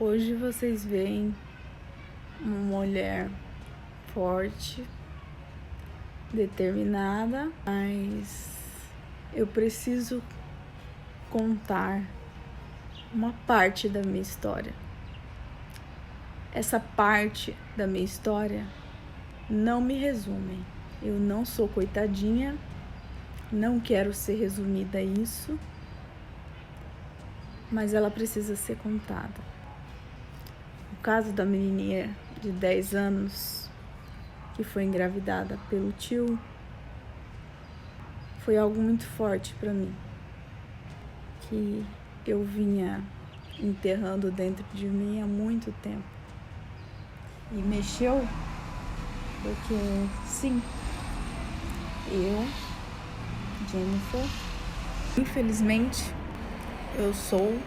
Hoje vocês veem uma mulher forte, determinada, mas eu preciso contar uma parte da minha história. Essa parte da minha história não me resume. Eu não sou coitadinha, não quero ser resumida a isso, mas ela precisa ser contada. O caso da menininha de 10 anos que foi engravidada pelo tio foi algo muito forte para mim, que eu vinha enterrando dentro de mim há muito tempo. E mexeu porque, sim, eu, Jennifer, infelizmente, eu sou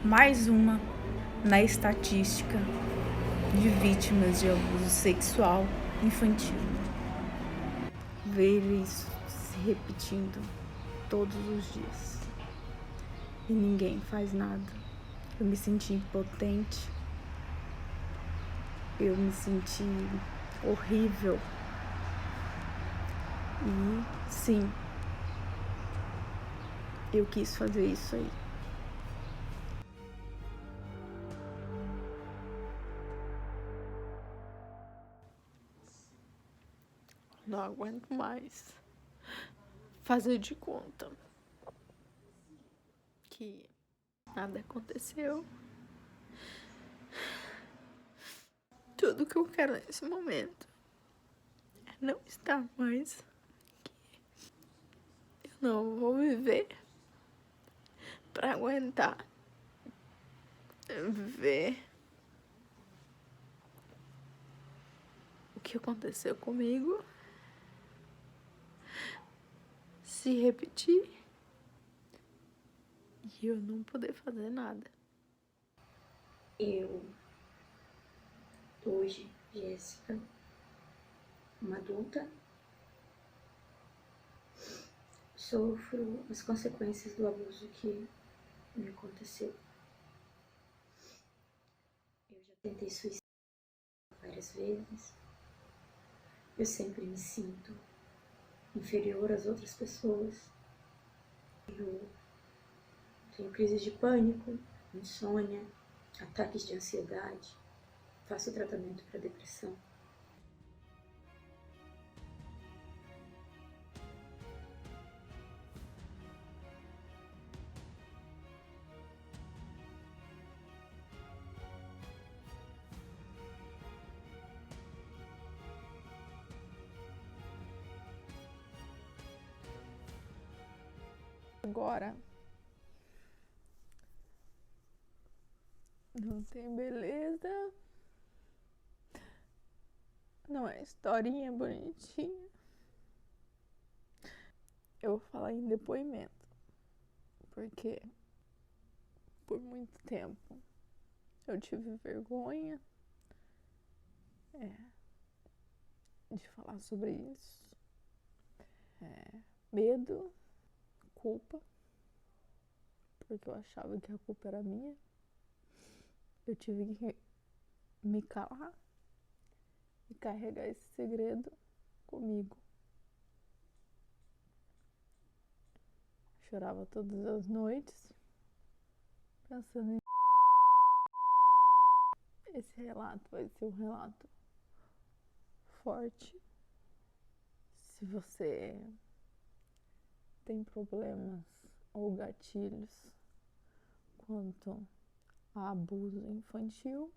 mais uma na estatística de vítimas de abuso sexual infantil. Ver isso se repetindo todos os dias e ninguém faz nada. Eu me senti impotente, eu me senti horrível e sim, eu quis fazer isso aí. Não aguento mais fazer de conta que nada aconteceu. Tudo que eu quero nesse momento é não estar mais aqui. Eu não vou viver pra aguentar ver o que aconteceu comigo se repetir e eu não poder fazer nada. Eu, hoje, Jéssica, uma adulta, sofro as consequências do abuso que me aconteceu. Eu já tentei suicídio várias vezes. Eu sempre me sinto inferior às outras pessoas. Eu tenho crises de pânico, insônia, ataques de ansiedade. Faço tratamento para depressão. Agora não tem beleza, não é historinha bonitinha. Eu vou falar em depoimento, porque por muito tempo eu tive vergonha de falar sobre isso, medo, culpa, porque eu achava que a culpa era minha. Eu tive que me calar e carregar esse segredo comigo. Chorava todas as noites, pensando em... Esse relato vai ser um relato forte. Se você tem problemas ou gatilhos quanto a abuso infantil,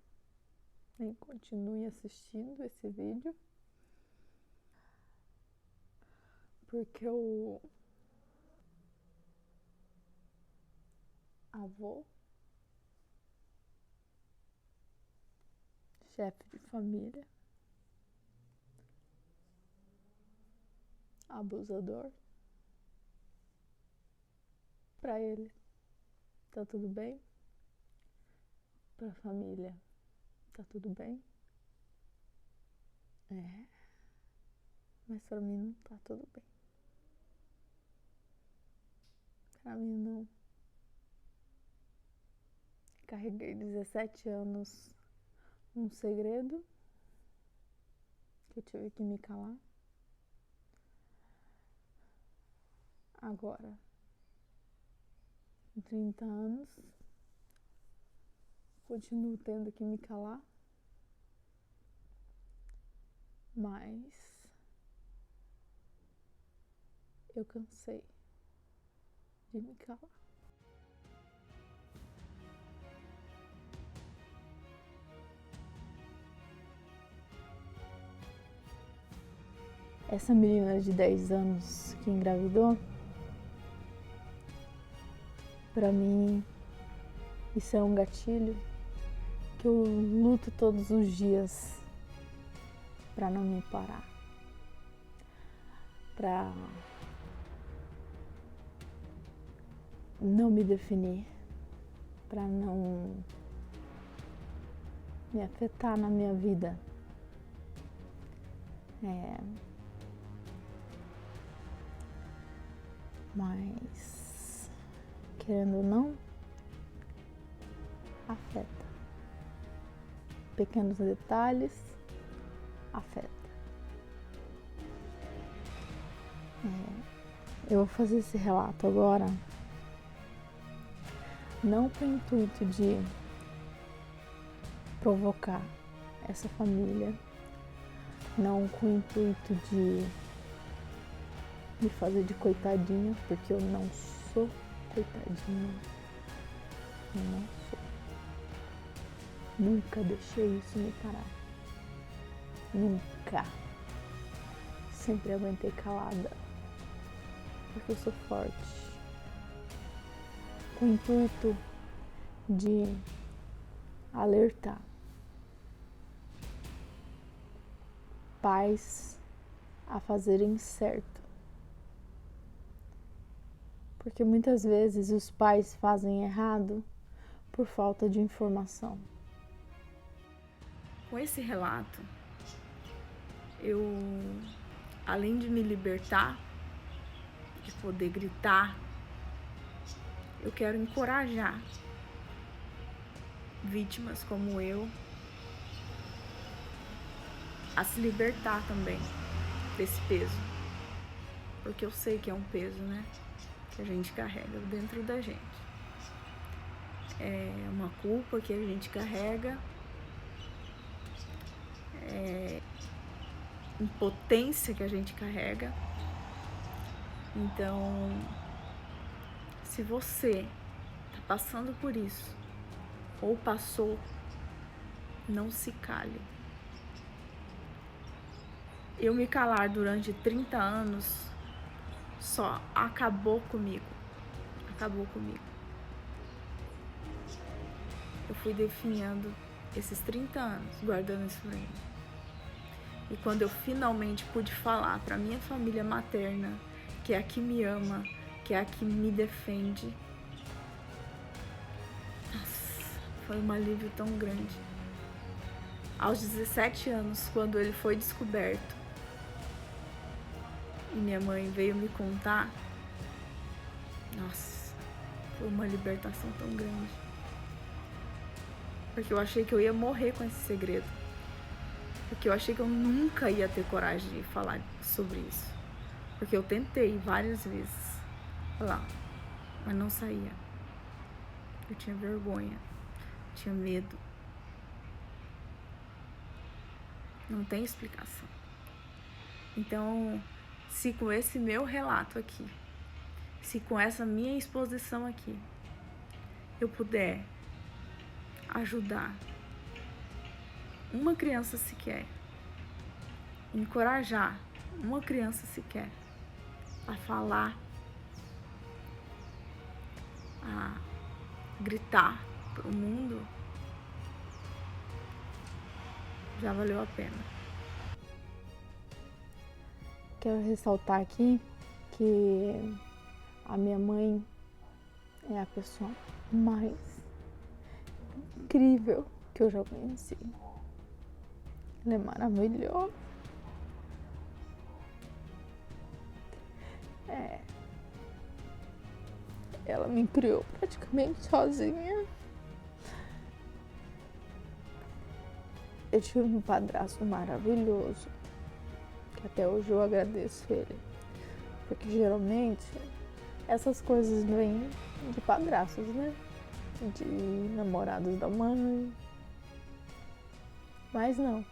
nem continue assistindo esse vídeo, porque o avô, chefe de família, abusador, pra ele tá tudo bem, pra família tá tudo bem, mas pra mim não tá tudo bem. Pra mim não. Carreguei 17 anos um segredo que eu tive que me calar. Agora, com 30 anos, continuo tendo que me calar, mas eu cansei de me calar. Essa menina de 10 anos que engravidou, pra mim, isso é um gatilho que eu luto todos os dias pra não me parar, pra não me definir, pra não me afetar na minha vida. Mas, querendo ou não, afeta. Pequenos detalhes afeta. Eu vou fazer esse relato agora, não com o intuito de provocar essa família, não com o intuito de me fazer de coitadinha, porque eu não sou coitadinha. Eu não sou. Nunca deixei isso me parar. Nunca. Sempre aguentei calada, porque eu sou forte. Com o intuito de alertar pais a fazerem certo. Porque muitas vezes os pais fazem errado por falta de informação. Com esse relato, eu, além de me libertar, de poder gritar, eu quero encorajar vítimas como eu a se libertar também desse peso. Porque eu sei que é um peso, né? Que a gente carrega dentro da gente. É uma culpa que a gente carrega, impotência que a gente carrega. Então, se você tá passando por isso, ou passou, não se cale. Eu me calar durante 30 anos só acabou comigo. Acabou comigo. Eu fui definhando esses 30 anos, guardando isso pra mim. E quando eu finalmente pude falar pra minha família materna, que é a que me ama, que é a que me defende, nossa, foi um alívio tão grande. Aos 17 anos, quando ele foi descoberto, e minha mãe veio me contar, nossa, foi uma libertação tão grande. Porque eu achei que eu ia morrer com esse segredo. Porque eu achei que eu nunca ia ter coragem de falar sobre isso. Porque eu tentei várias vezes falar, mas não saía. Eu tinha vergonha, tinha medo. Não tem explicação. Então, se com esse meu relato aqui, se com essa minha exposição aqui, eu puder ajudar uma criança sequer, encorajar uma criança sequer a falar, a gritar pro mundo, já valeu a pena. Quero ressaltar aqui que a minha mãe é a pessoa mais incrível que eu já conheci. Ela é maravilhosa. Ela me criou praticamente sozinha. Eu tive um padrasto maravilhoso, que até hoje eu agradeço ele. Porque geralmente essas coisas vêm de padrastos, né? De namorados da mãe. Mas não.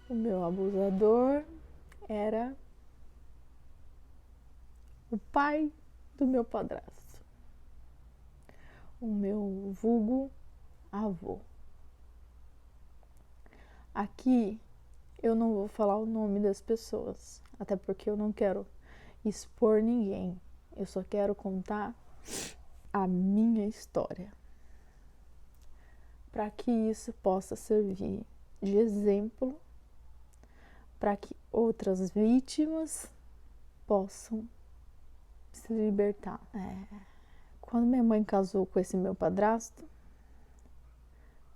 O meu abusador era o pai do meu padrasto. O meu vulgo avô. Aqui eu não vou falar o nome das pessoas, até porque eu não quero expor ninguém. Eu só quero contar a minha história, para que isso possa servir de exemplo para que outras vítimas possam se libertar. Quando minha mãe casou com esse meu padrasto,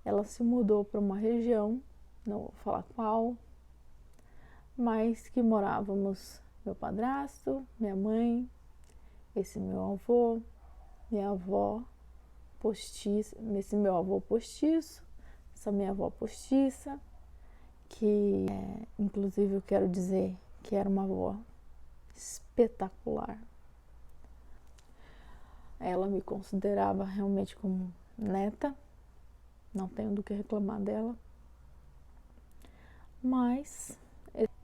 ela se mudou para uma região, não vou falar qual, mas que morávamos meu padrasto, minha mãe, esse meu avô, minha avó postiça, esse meu avô postiço, essa minha avó postiça, que inclusive eu quero dizer que era uma avó espetacular. Ela me considerava realmente como neta, não tenho do que reclamar dela, mas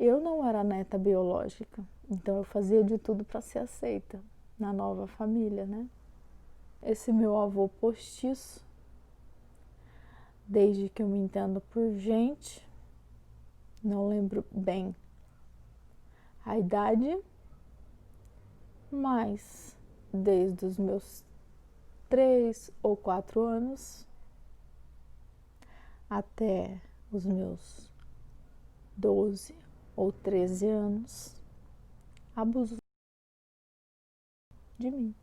eu não era neta biológica, então eu fazia de tudo para ser aceita na nova família, né? Esse meu avô postiço, desde que eu me entendo por gente, não lembro bem a idade, mas desde os meus 3 ou 4 anos até os meus 12 ou 13 anos, abusou de mim.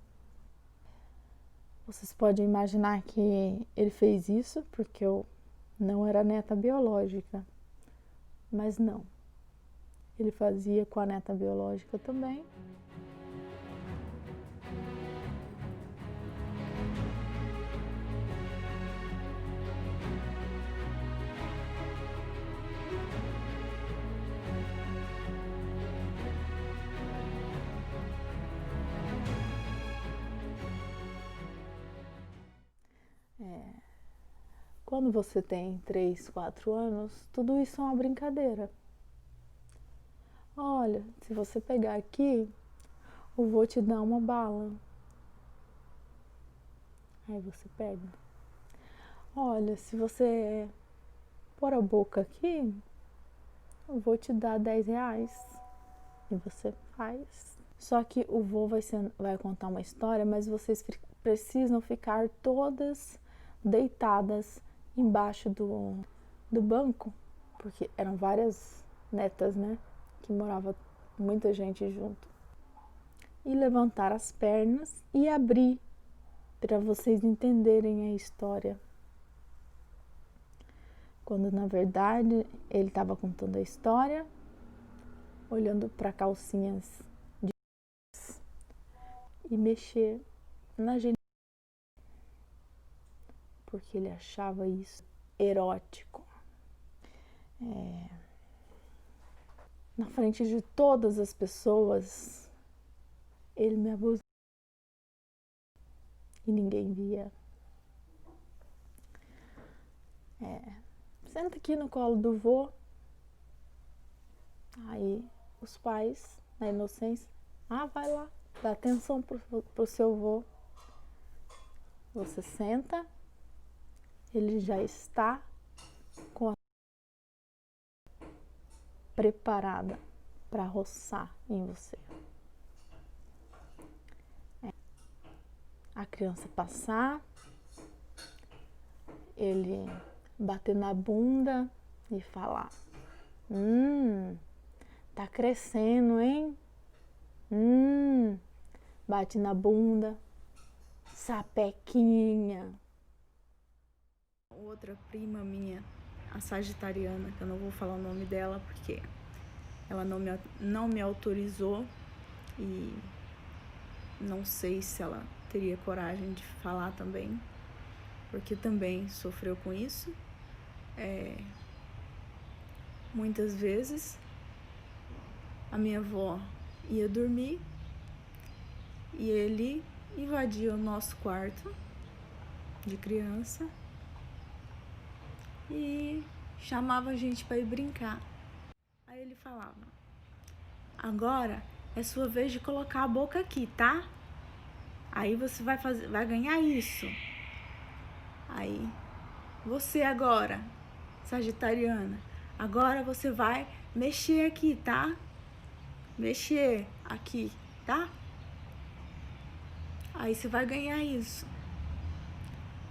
Vocês podem imaginar que ele fez isso porque eu não era neta biológica, mas não. Ele fazia com a neta biológica também. Quando você tem 3, 4 anos, tudo isso é uma brincadeira. Olha, se você pegar aqui, eu vou te dar uma bala. Aí você pega. Olha, se você pôr a boca aqui, eu vou te dar 10 reais. E você faz. Só que o vô vai contar uma história, mas vocês precisam ficar todas deitadas embaixo do banco, porque eram várias netas, né? Que morava muita gente junto. E levantar as pernas e abrir para vocês entenderem a história. Quando na verdade ele estava contando a história, olhando para calcinhas de e mexer na genital, porque ele achava isso erótico. Na frente de todas as pessoas, ele me abusou e ninguém via. Senta aqui no colo do vô. Aí os pais, na inocência, vai lá, dá atenção pro seu vô. Você senta, ele já está com a preparada para roçar em você. A criança passar, ele bater na bunda e falar: tá crescendo, hein? Bate na bunda, sapequinha. Outra prima minha, a sagitariana, que eu não vou falar o nome dela porque ela não me autorizou e não sei se ela teria coragem de falar também, porque também sofreu com isso. Muitas vezes a minha avó ia dormir e ele invadia o nosso quarto de criança e chamava a gente para ir brincar. Aí ele falava: agora é sua vez de colocar a boca aqui, tá? Aí você vai ganhar isso. Aí, você agora, sagitariana, agora você vai mexer aqui, tá? Mexer aqui, tá? Aí você vai ganhar isso.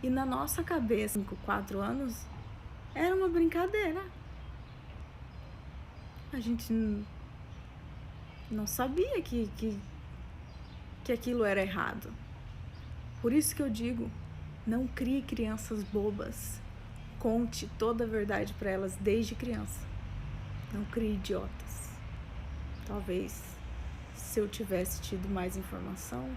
E na nossa cabeça, 5, 4 anos, era uma brincadeira. A gente não sabia que aquilo era errado. Por isso que eu digo, não crie crianças bobas. Conte toda a verdade para elas desde criança. Não crie idiotas. Talvez, se eu tivesse tido mais informação,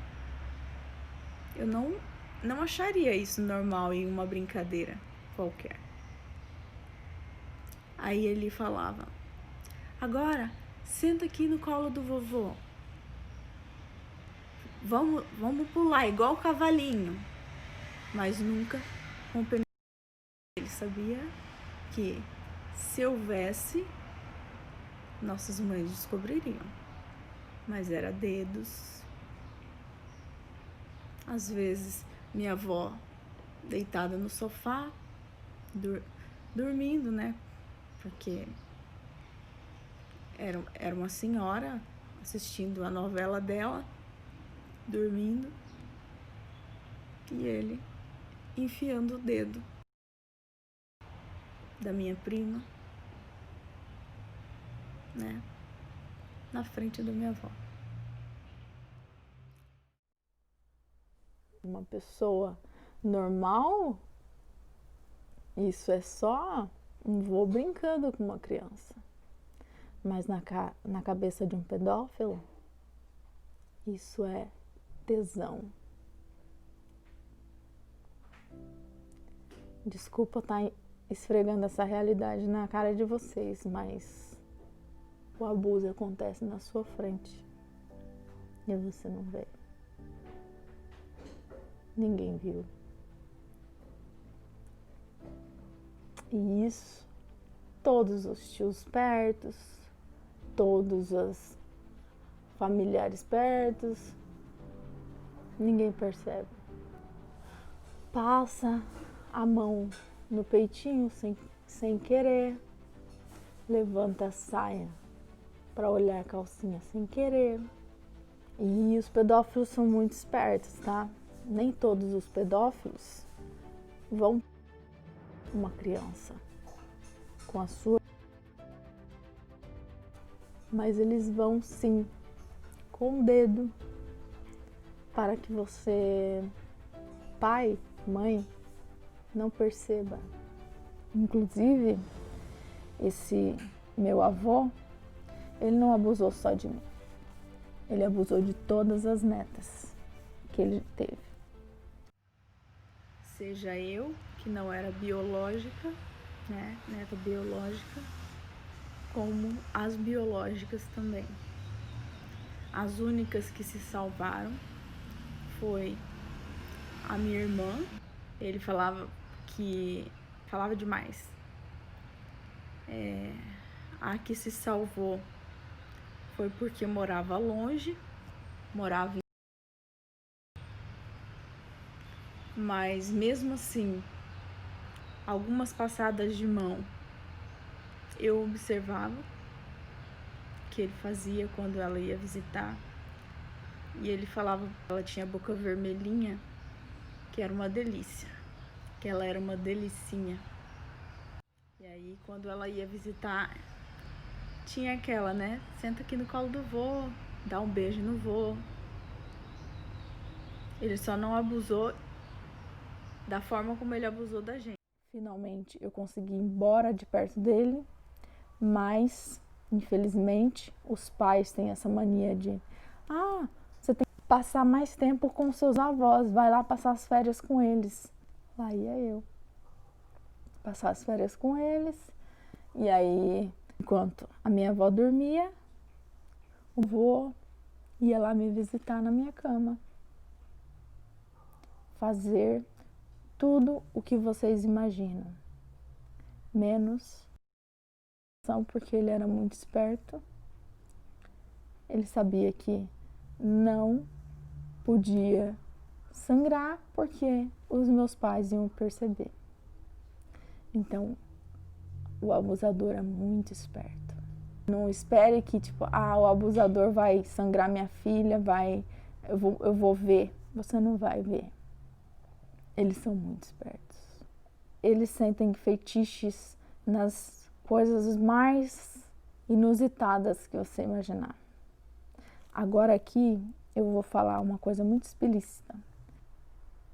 eu não acharia isso normal em uma brincadeira qualquer. Aí ele falava: agora, senta aqui no colo do vovô. Vamos pular igual o cavalinho. Mas nunca com pneu. Ele sabia que se houvesse, nossas mães descobririam. Mas era dedos. Às vezes, minha avó deitada no sofá, dormindo, né? Porque era uma senhora assistindo a novela dela, dormindo, e ele enfiando o dedo da minha prima, né, na frente da minha avó. Uma pessoa normal, isso é só um vô brincando com uma criança. Mas na cabeça de um pedófilo, isso é tesão. Desculpa estar esfregando essa realidade na cara de vocês, mas o abuso acontece na sua frente e você não vê. Ninguém viu. E isso, todos os tios pertos, todos os familiares pertos, ninguém percebe. Passa a mão no peitinho sem querer, levanta a saia para olhar a calcinha sem querer. E os pedófilos são muito espertos, tá? Nem todos os pedófilos vão uma criança com a sua, mas eles vão sim com o dedo para que você, pai, mãe, não perceba. Inclusive, esse meu avô, ele não abusou só de mim. Ele abusou de todas as netas que ele teve. Seja eu, que não era biológica, né, neta biológica, como as biológicas também. As únicas que se salvaram foi a minha irmã. Ele falava demais. A que se salvou foi porque morava longe, mas mesmo assim, algumas passadas de mão eu observava que ele fazia quando ela ia visitar, e ele falava que ela tinha a boca vermelhinha, que era uma delícia, que ela era uma delicinha. E aí quando ela ia visitar, tinha aquela, né, senta aqui no colo do vô, dá um beijo no vô. Ele só não abusou da forma como ele abusou da gente. Finalmente eu consegui ir embora de perto dele, mas infelizmente os pais têm essa mania de você tem que passar mais tempo com seus avós, vai lá passar as férias com eles. Lá ia eu. passar as férias com eles. E aí, enquanto a minha avó dormia, o vô ia lá me visitar na minha cama. Fazer tudo o que vocês imaginam. Menos, porque ele era muito esperto. Ele sabia que não podia sangrar porque os meus pais iam perceber. Então, o abusador é muito esperto. Não espere que, tipo, o abusador vai sangrar minha filha, eu vou ver. Você não vai ver. Eles são muito espertos. Eles sentem fetiches nas coisas mais inusitadas que você imaginar. Agora aqui, eu vou falar uma coisa muito explícita.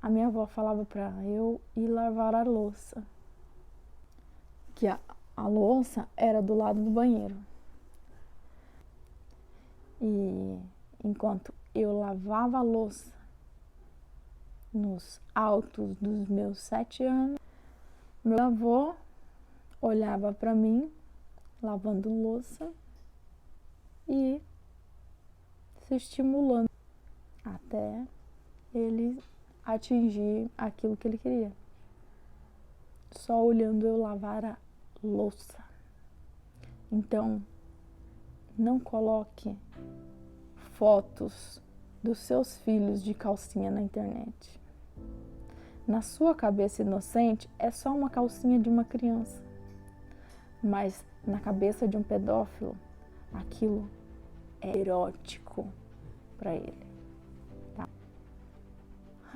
A minha avó falava para eu ir lavar a louça. Que a louça era do lado do banheiro. E enquanto eu lavava a louça, nos altos dos meus 7 anos, meu avô olhava para mim, lavando louça e se estimulando até ele atingir aquilo que ele queria. Só olhando eu lavar a louça. Então, não coloque fotos dos seus filhos de calcinha na internet. Na sua cabeça inocente, é só uma calcinha de uma criança. Mas na cabeça de um pedófilo, aquilo é erótico para ele. Tá?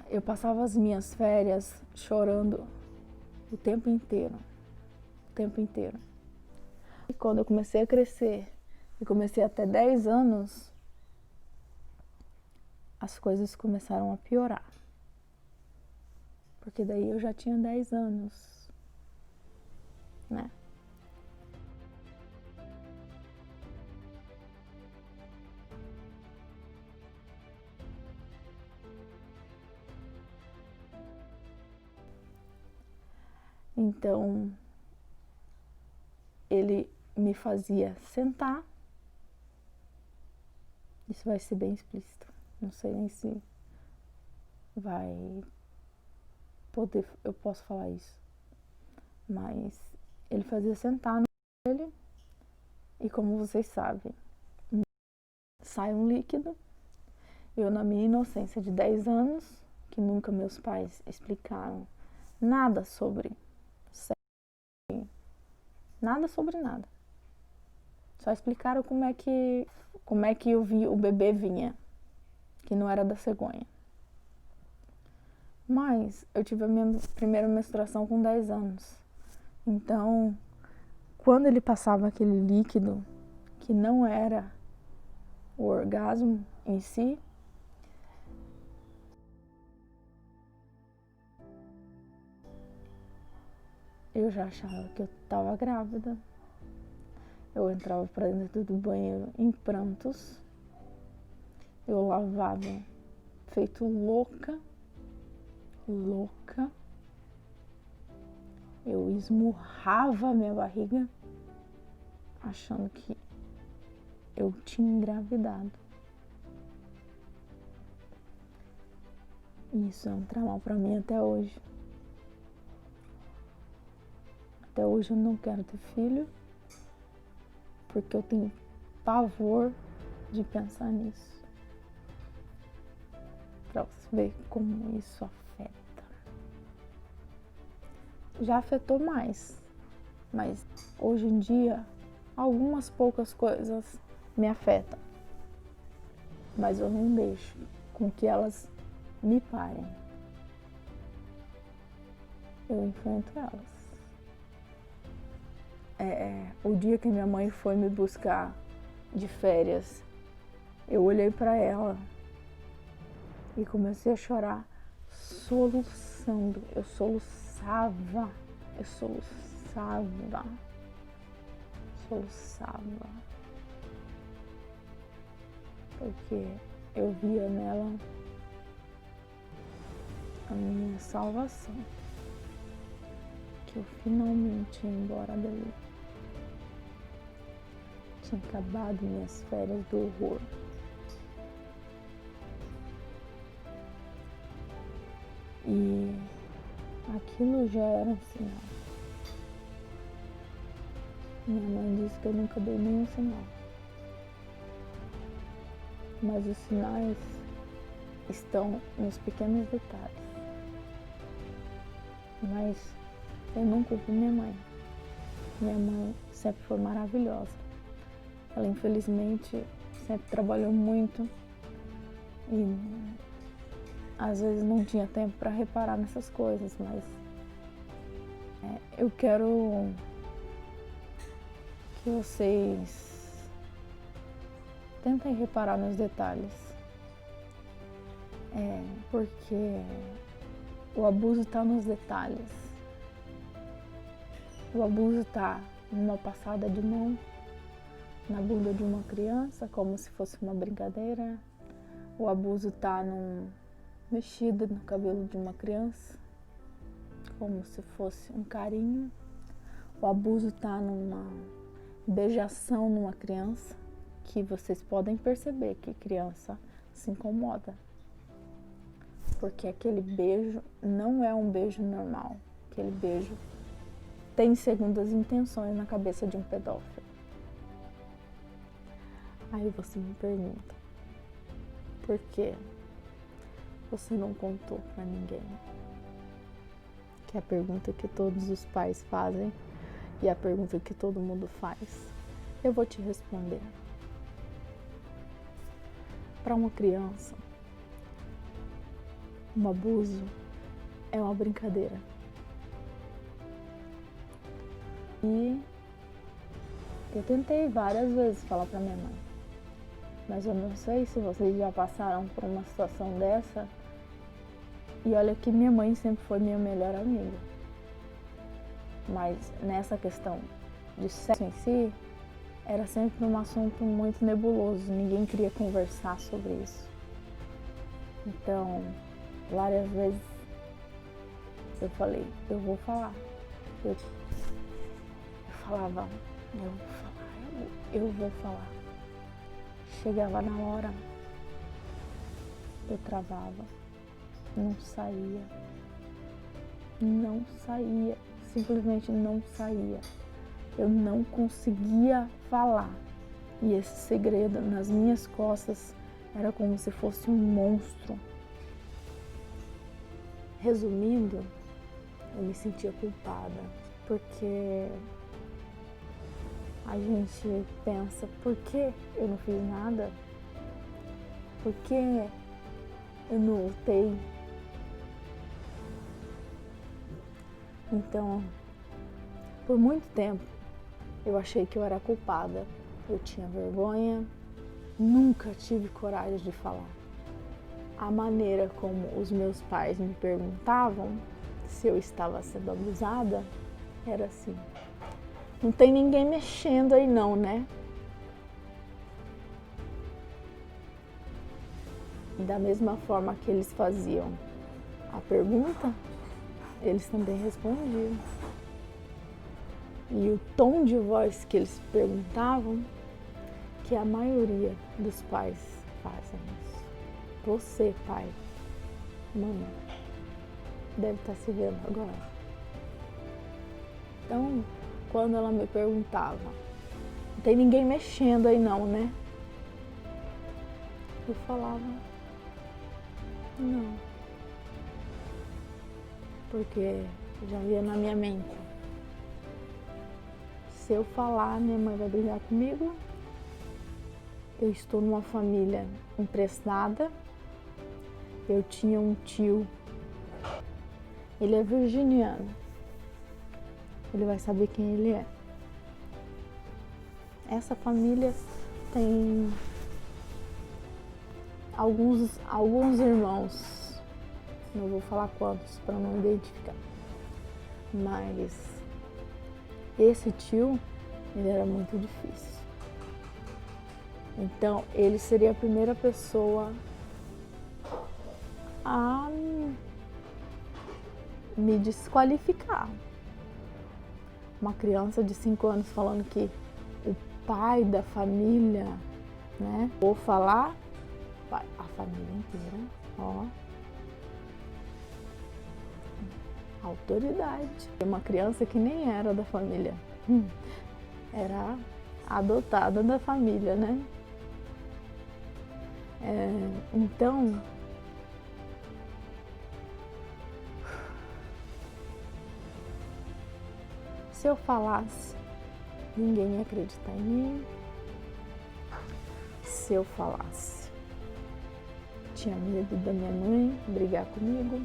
Eu passava as minhas férias chorando o tempo inteiro. O tempo inteiro. E quando eu comecei a crescer, e comecei a ter 10 anos, as coisas começaram a piorar. Porque daí eu já tinha 10 anos, né? Então, ele me fazia sentar. Isso vai ser bem explícito. Não sei nem se eu posso falar isso. Mas ele fazia sentar no ele e, como vocês sabem, sai um líquido. Eu, na minha inocência de 10 anos, que nunca meus pais explicaram nada sobre sexo, nada sobre nada. Só explicaram como é que o bebê vinha, que não era da cegonha. Mas eu tive a minha primeira menstruação com 10 anos. Então, quando ele passava aquele líquido, que não era o orgasmo em si, eu já achava que eu estava grávida. Eu entrava para dentro do banheiro em prantos. Eu lavava feito louca. Eu esmurrava a minha barriga, achando que eu tinha engravidado. Isso é um trauma para mim até hoje. Até hoje eu não quero ter filho, porque eu tenho pavor de pensar nisso. Pra você ver como isso afeta. Já afetou mais, mas hoje em dia algumas poucas coisas me afetam. Mas eu não deixo com que elas me parem. Eu enfrento elas. O dia que minha mãe foi me buscar de férias, eu olhei para ela e comecei a chorar, soluçando. Eu soluçava. Porque eu via nela a minha salvação. que eu finalmente ia embora dali. Tinha acabado minhas férias do horror. E aquilo já era um sinal. Minha mãe disse que eu nunca dei nenhum sinal. Mas os sinais estão nos pequenos detalhes. Mas eu não culpo minha mãe. Minha mãe sempre foi maravilhosa. Ela infelizmente sempre trabalhou muito e às vezes não tinha tempo para reparar nessas coisas, mas eu quero que vocês tentem reparar nos detalhes, porque o abuso está nos detalhes. O abuso está numa passada de mão na bunda de uma criança, como se fosse uma brincadeira. O abuso está num mexido no cabelo de uma criança, como se fosse um carinho. O abuso está numa beijação numa criança, que vocês podem perceber que criança se incomoda, porque aquele beijo não é um beijo normal. Aquele beijo tem segundas intenções na cabeça de um pedófilo. Aí você me pergunta, por que você não contou pra ninguém? Que é a pergunta que todos os pais fazem e a pergunta que todo mundo faz. Eu vou te responder. Para uma criança, um abuso é uma brincadeira. E eu tentei várias vezes falar pra minha mãe, mas eu não sei se vocês já passaram por uma situação dessa. E olha que minha mãe sempre foi minha melhor amiga. Mas nessa questão de sexo em si, era sempre um assunto muito nebuloso. Ninguém queria conversar sobre isso. Então, várias vezes eu falei, eu vou falar. Eu falava, eu vou falar. Chegava na hora, eu travava, não saía, simplesmente não saía. Eu não conseguia falar. E esse segredo nas minhas costas era como se fosse um monstro. Resumindo, eu me sentia culpada, porque a gente pensa, por que eu não fiz nada? Por que eu não lutei? Então, por muito tempo, eu achei que eu era culpada. Eu tinha vergonha, nunca tive coragem de falar. A maneira como os meus pais me perguntavam se eu estava sendo abusada era assim: não tem ninguém mexendo aí não, né? Da mesma forma que eles faziam a pergunta, eles também respondiam. E o tom de voz que eles perguntavam, que a maioria dos pais fazem isso. Você, pai, mãe, deve estar se vendo agora. Então, quando ela me perguntava, não tem ninguém mexendo aí não, né? Eu falava, não. Porque já via na minha mente, se eu falar, minha mãe vai brigar comigo. Eu estou numa família emprestada. Eu tinha um tio, ele é virginiano. Ele vai saber quem ele é. Essa família tem alguns irmãos. Não vou falar quantos para não identificar. Mas esse tio, ele era muito difícil. Então, ele seria a primeira pessoa a me desqualificar. Uma criança de 5 anos falando que o pai da família, né? Vou falar a família inteira, ó. Autoridade. Uma criança que nem era da família. Era adotada da família, né? Então, se eu falasse, ninguém ia acreditar em mim. Se eu falasse, tinha medo da minha mãe brigar comigo,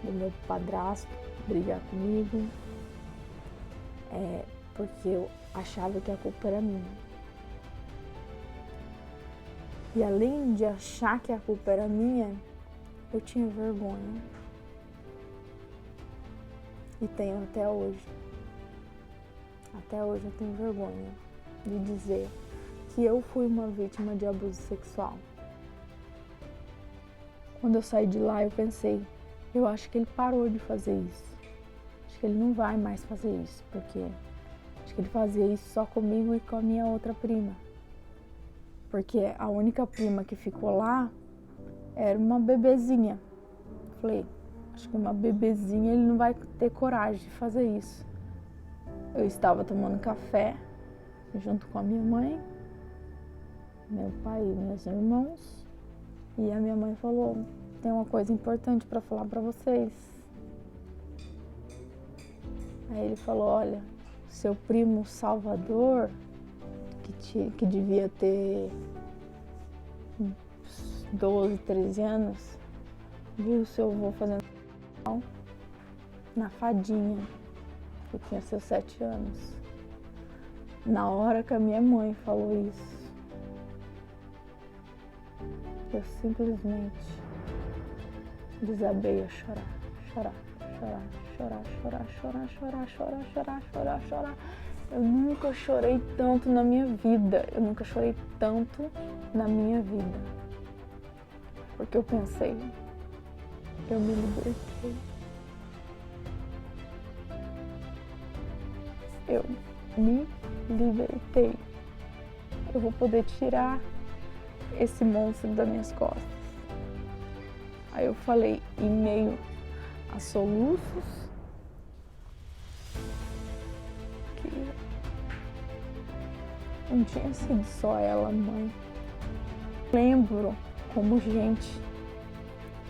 do meu padrasto brigar comigo, porque eu achava que a culpa era minha. E além de achar que a culpa era minha, eu tinha vergonha. E tenho até hoje. Até hoje eu tenho vergonha de dizer que eu fui uma vítima de abuso sexual. Quando eu saí de lá, eu pensei, eu acho que ele parou de fazer isso. Acho que ele não vai mais fazer isso, porque acho que ele fazia isso só comigo e com a minha outra prima. Porque a única prima que ficou lá era uma bebezinha. Falei, acho que uma bebezinha ele não vai ter coragem de fazer isso. Eu estava tomando café junto com a minha mãe, meu pai e meus irmãos. E a minha mãe falou, tem uma coisa importante para falar para vocês. Aí ele falou, olha, seu primo Salvador, que devia ter 12, 13 anos, viu o seu avô fazendo na fadinha, que tinha seus 7 anos. Na hora que a minha mãe falou isso, eu simplesmente desabei a chorar. Eu nunca chorei tanto na minha vida. Porque eu pensei, eu me libertei. Eu me libertei. Eu vou poder tirar esse monstro das minhas costas. Aí eu falei, em meio a soluços, que não tinha sido só ela, mãe. Lembro como gente,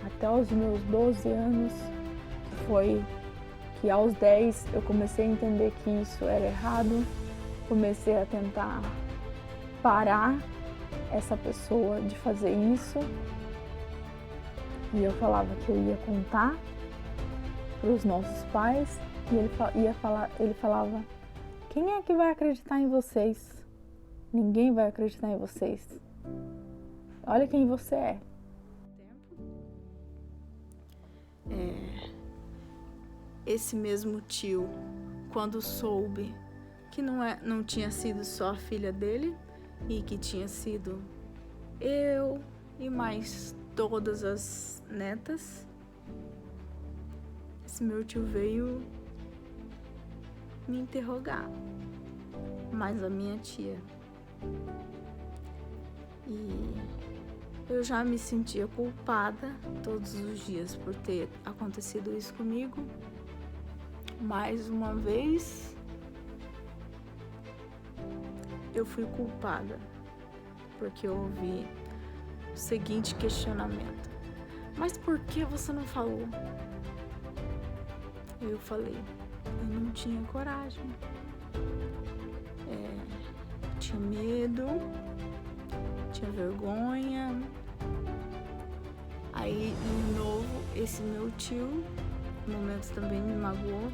até os meus 12 anos, foi que aos 10 eu comecei a entender que isso era errado, comecei a tentar parar essa pessoa de fazer isso. E eu falava que eu ia contar para os nossos pais e ele falava, quem é que vai acreditar em vocês? Ninguém vai acreditar em vocês. Olha quem você é. Esse mesmo tio, quando soube que não tinha sido só a filha dele e que tinha sido eu e mais todas as netas, esse meu tio veio me interrogar, mais a minha tia. E eu já me sentia culpada todos os dias por ter acontecido isso comigo. Mais uma vez, eu fui culpada, porque eu ouvi o seguinte questionamento: mas por que você não falou? Eu falei, eu não tinha coragem, tinha medo, tinha vergonha. Aí, de novo, esse meu tio, no momento também me magoou,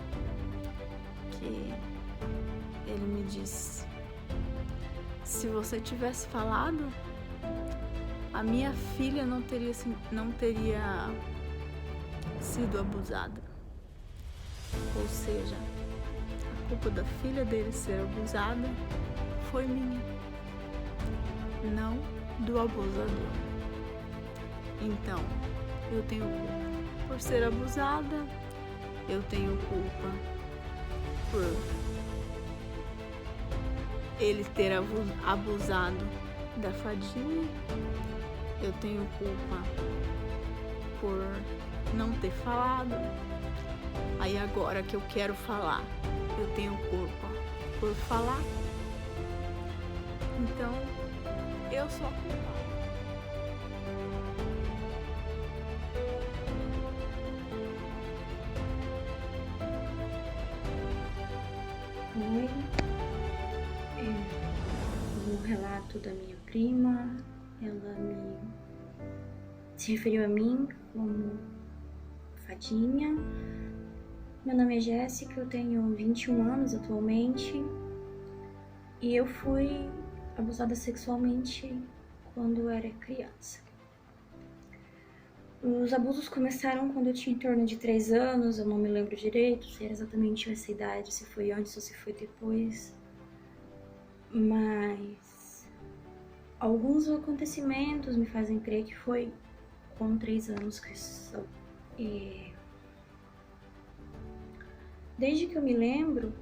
que ele me disse, se você tivesse falado, a minha filha não teria sido abusada. Ou seja, a culpa da filha dele ser abusada foi minha, não do abusador. Então, eu tenho culpa por ser abusada, eu tenho culpa por ele ter abusado da fadinha. Eu tenho culpa por não ter falado. Aí agora que eu quero falar, eu tenho culpa por falar. Então, eu sou a culpada. Oi, no relato da minha prima, ela se referiu a mim como fadinha. Meu nome é Jéssica, eu tenho 21 anos atualmente e eu fui abusada sexualmente quando eu era criança. Os abusos começaram quando eu tinha em torno de 3 anos, eu não me lembro direito se era exatamente essa idade, se foi antes ou se foi depois. Mas alguns acontecimentos me fazem crer que foi com 3 anos que são. Desde que eu me lembro,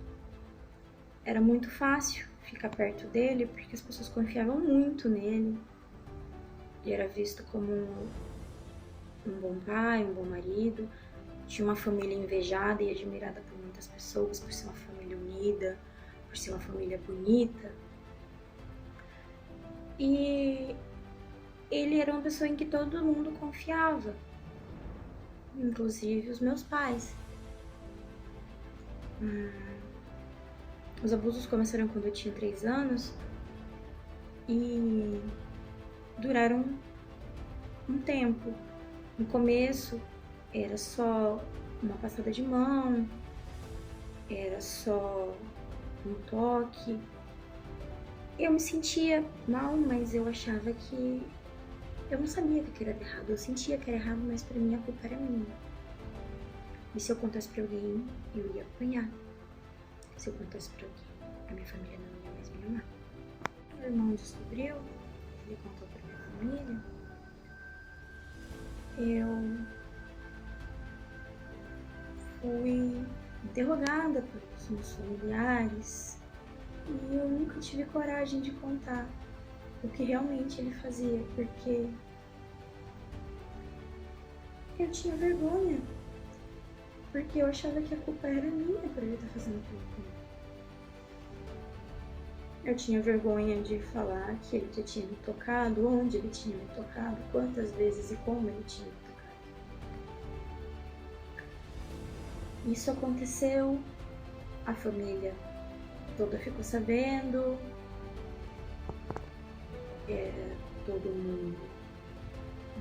era muito fácil ficar perto dele, porque as pessoas confiavam muito nele. Ele era visto como um bom pai, um bom marido. Tinha uma família invejada e admirada por muitas pessoas, por ser uma família unida, por ser uma família bonita. E ele era uma pessoa em que todo mundo confiava, inclusive os meus pais. Os abusos começaram quando eu tinha 3 anos e duraram um tempo. No começo era só uma passada de mão, era só um toque. Eu me sentia mal, mas eu achava que... eu não sabia que era errado. Eu sentia que era errado, mas pra mim a culpa era minha. E se eu contasse pra alguém, eu ia apanhar. Se eu contasse pra alguém, a minha família não ia mais me amar. O meu irmão descobriu, ele contou pra minha família. Eu fui interrogada pelos meus familiares e eu nunca tive coragem de contar o que realmente ele fazia, porque eu tinha vergonha, porque eu achava que a culpa era minha por ele estar fazendo aquilo comigo. Eu tinha vergonha de falar que ele já tinha me tocado, onde ele tinha me tocado, quantas vezes e como ele tinha me tocado. Isso aconteceu, a família toda ficou sabendo, era todo mundo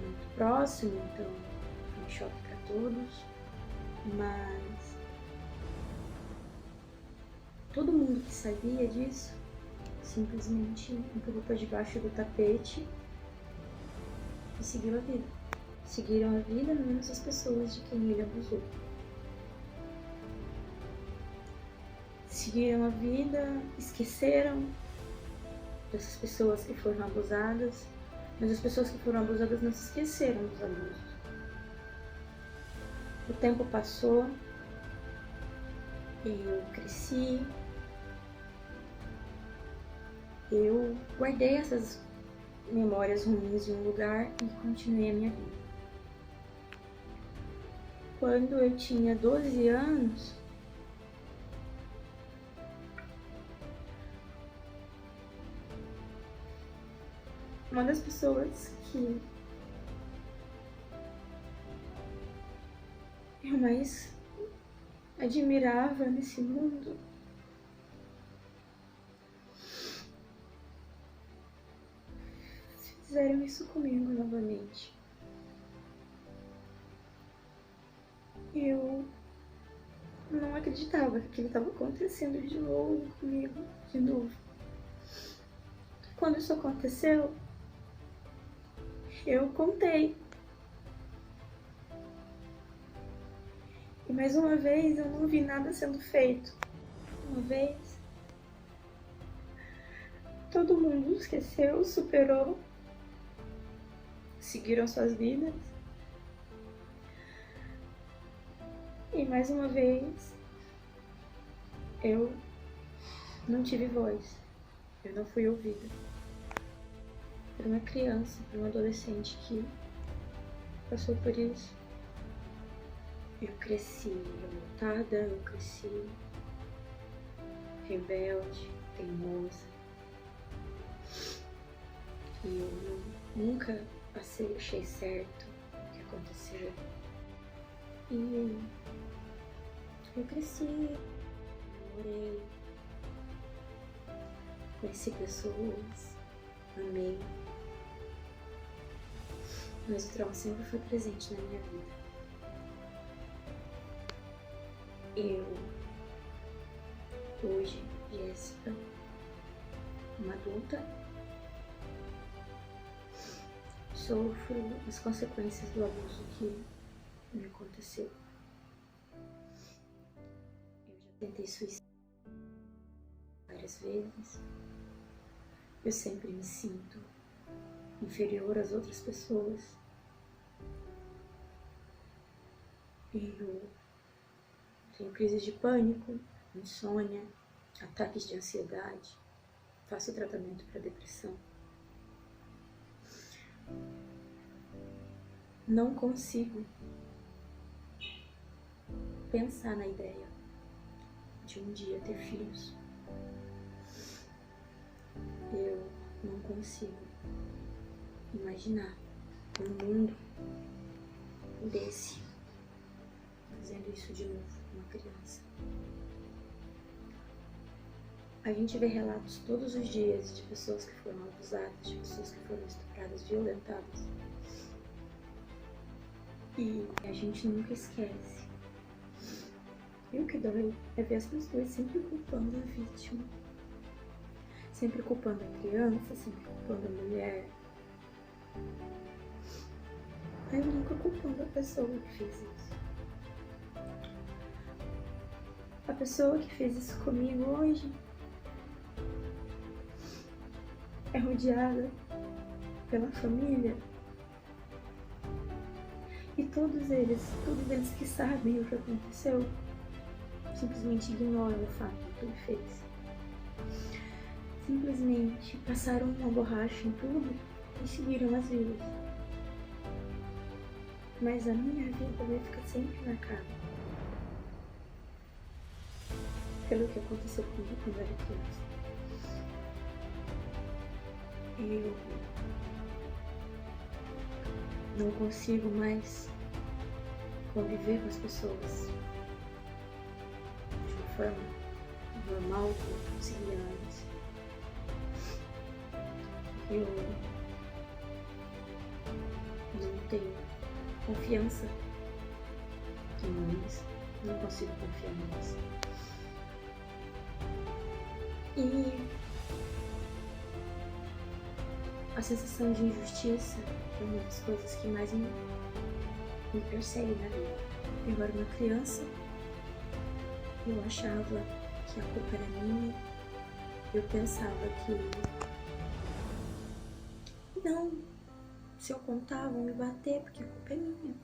muito próximo, então foi um choque para todos, mas todo mundo que sabia disso simplesmente empurrou para debaixo do tapete e seguiu a vida. Seguiram a vida, menos as pessoas de quem ele abusou. Seguiram a vida, esqueceram dessas pessoas que foram abusadas, mas as pessoas que foram abusadas não se esqueceram dos abusos. O tempo passou, eu cresci, eu guardei essas memórias ruins em um lugar e continuei a minha vida. Quando eu tinha 12 anos, uma das pessoas que eu mais admirava nesse mundo fizeram isso comigo novamente. Eu não acreditava que aquilo estava acontecendo de novo comigo, de novo. Quando isso aconteceu, eu contei. E mais uma vez eu não vi nada sendo feito. Uma vez, todo mundo esqueceu, superou, seguiram suas vidas. E mais uma vez, Eu não tive voz, eu não fui ouvida por uma criança, por um adolescente que passou por isso. Eu cresci revoltada, eu cresci rebelde, teimosa. E eu nunca achei certo o que aconteceu. E eu cresci, namorei, conheci pessoas, amei. Mas o trauma sempre foi presente na minha vida. Eu, hoje, Jéssica, uma adulta, sofro as consequências do abuso que me aconteceu. Eu já tentei suicídio várias vezes. Eu sempre me sinto inferior às outras pessoas. Eu tenho crises de pânico, insônia, ataques de ansiedade. Faço tratamento para depressão. Não consigo pensar na ideia de um dia ter filhos. Eu não consigo imaginar um mundo desse fazendo isso de novo com uma criança. A gente vê relatos todos os dias de pessoas que foram abusadas, de pessoas que foram estupradas, violentadas. E a gente nunca esquece. E o que dói é ver as pessoas sempre culpando a vítima. Sempre culpando a criança, sempre culpando a mulher. Aí nunca culpando a pessoa que fez isso. A pessoa que fez isso comigo hoje é rodeada pela família. E todos eles que sabem o que aconteceu, simplesmente ignoram o fato que ele fez. Simplesmente passaram uma borracha em tudo e seguiram as vidas. Mas a minha vida vai ficar sempre marcada pelo que aconteceu comigo quando eu era criança. Eu não consigo mais conviver com as pessoas de uma forma normal como eu conseguia antes. Eu não tenho confiança em eles, não consigo confiar neles. E a sensação de injustiça é uma das coisas que mais me persegue na vida. Eu era uma criança, eu achava que a culpa era minha, eu pensava que não, se eu contar vão me bater porque a culpa é minha.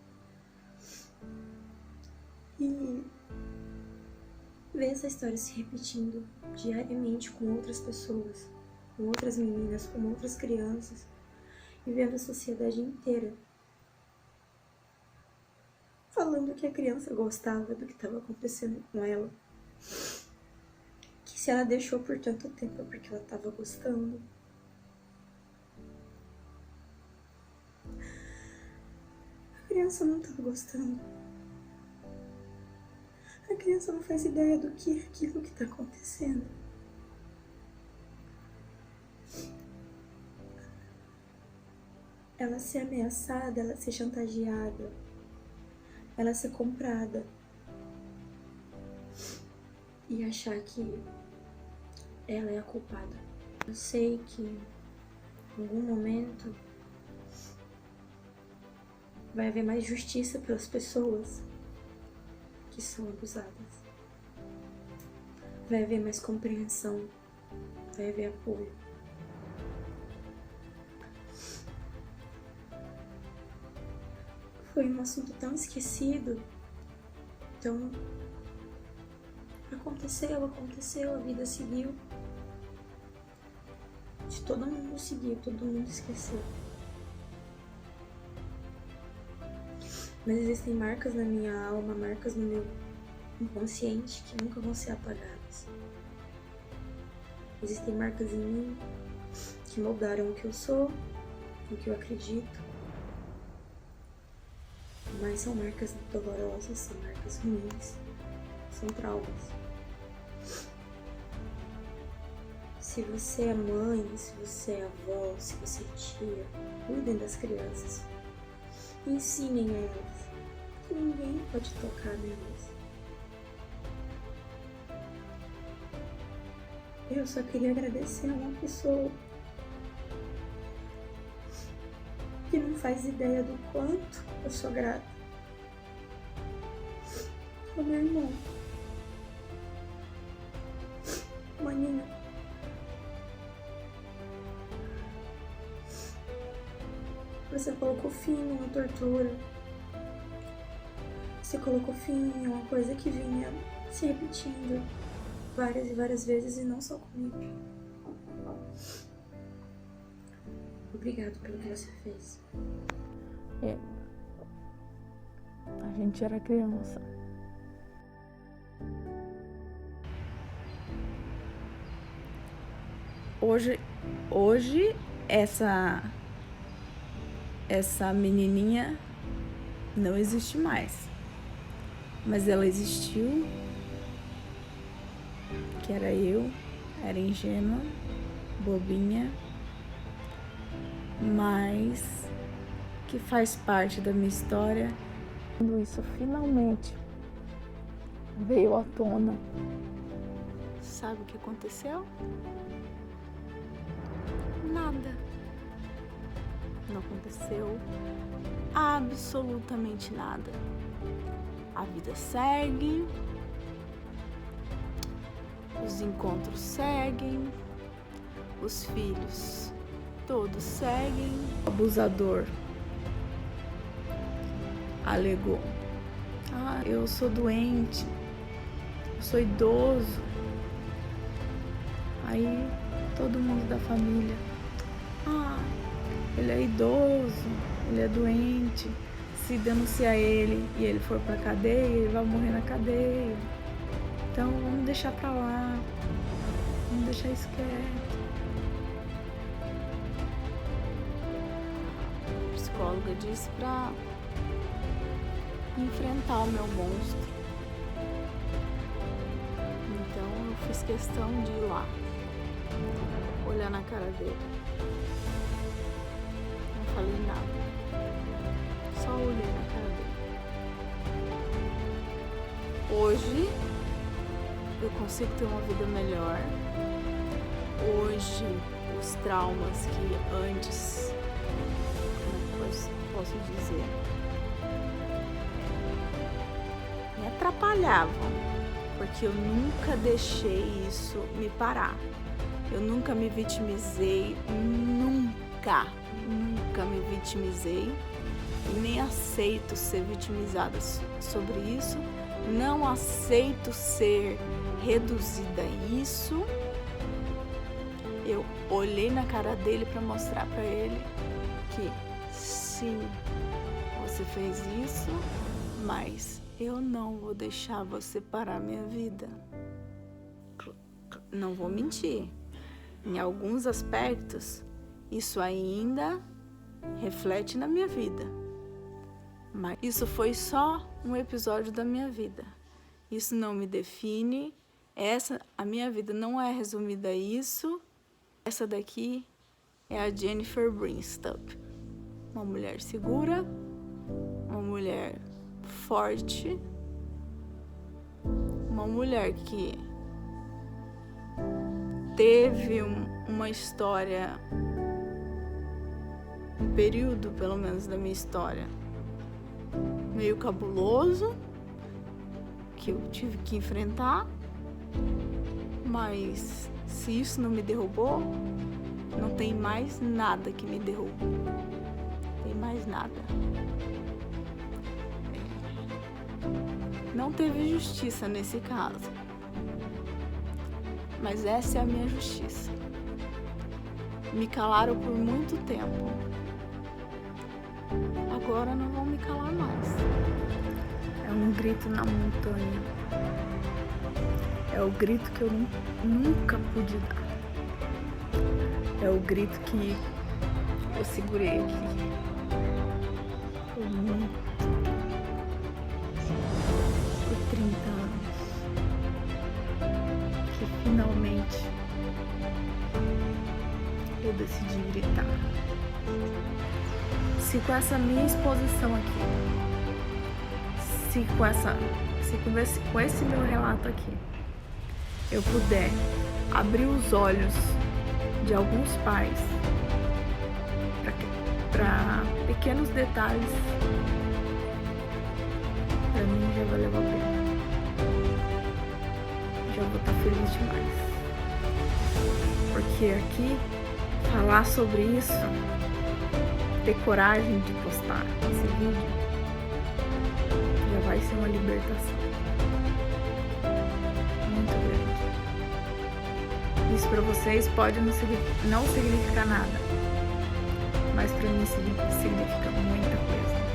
E ver essa história se repetindo diariamente com outras pessoas, com outras meninas, com outras crianças, e vendo a sociedade inteira falando que a criança gostava do que estava acontecendo com ela, que se ela deixou por tanto tempo é porque ela estava gostando. A criança não estava gostando. A criança não faz ideia do que é aquilo que está acontecendo. Ela ser ameaçada, ela ser chantageada, ela ser comprada e achar que ela é a culpada. Eu sei que em algum momento vai haver mais justiça pelas pessoas que são abusadas. Vai haver mais compreensão, vai haver apoio. Foi um assunto tão esquecido, tão Aconteceu, a vida seguiu. Todo mundo seguiu, todo mundo esqueceu. Mas existem marcas na minha alma, marcas no meu inconsciente que nunca vão ser apagadas. Existem marcas em mim que moldaram o que eu sou, o que eu acredito. Mas são marcas dolorosas, são marcas ruins, são traumas. Se você é mãe, se você é avó, se você é tia, cuidem das crianças. Ensinem a elas que ninguém pode tocar nelas. Eu só queria agradecer a uma pessoa que não faz ideia do quanto eu sou grata. O meu irmão. Maninha. Você colocou fim numa tortura. Você colocou fim em uma coisa que vinha se repetindo várias e várias vezes e não só comigo. Obrigado pelo que você fez. A gente era criança. Hoje essa menininha não existe mais. Mas ela existiu, que era eu, era ingênua, bobinha, mas que faz parte da minha história. Quando isso finalmente veio à tona, Sabe o que aconteceu? Nada. Não aconteceu absolutamente nada. A vida segue, os encontros seguem, os filhos todos seguem. O abusador alegou: eu sou doente, eu sou idoso. Aí todo mundo da família: ele é idoso, ele é doente. Se denunciar ele e ele for pra cadeia, ele vai morrer na cadeia. Então vamos deixar pra lá, vamos deixar isso quieto. A psicóloga disse pra enfrentar o meu monstro. Então eu fiz questão de ir lá, olhar na cara dele. Não falei nada. Só olhei na cara dele. Hoje eu consigo ter uma vida melhor. Hoje os traumas que antes, como eu posso dizer, me atrapalhavam, porque eu nunca deixei isso me parar. Eu nunca me vitimizei, nunca me vitimizei. E nem aceito ser vitimizada sobre isso, não aceito ser reduzida a isso. Eu olhei na cara dele para mostrar para ele que sim, você fez isso, mas eu não vou deixar você parar minha vida. Não vou mentir, em alguns aspectos isso ainda reflete na minha vida. Mas isso foi só um episódio da minha vida. Isso não me define. A minha vida não é resumida a isso. Essa daqui é a Jennifer Brinstup. Uma mulher segura, uma mulher forte, uma mulher que teve uma história, um período pelo menos da minha história, meio cabuloso, que eu tive que enfrentar, mas se isso não me derrubou, não tem mais nada que me derrube. Tem mais nada. Não teve justiça nesse caso. Mas essa é a minha justiça. Me calaram por muito tempo. Agora não vão me calar mais. É um grito na montanha. É o grito que eu nunca pude dar. É o grito que eu segurei aqui por 30 anos. Que finalmente eu decidi gritar. Se com essa minha exposição aqui, se com esse meu relato aqui, eu puder abrir os olhos de alguns pais para pequenos detalhes, para mim já valeu a pena. Já vou estar feliz demais. Porque aqui, falar sobre isso, ter coragem de postar esse vídeo, já vai ser uma libertação muito grande. Isso para vocês pode não significar nada, mas para mim significa muita coisa.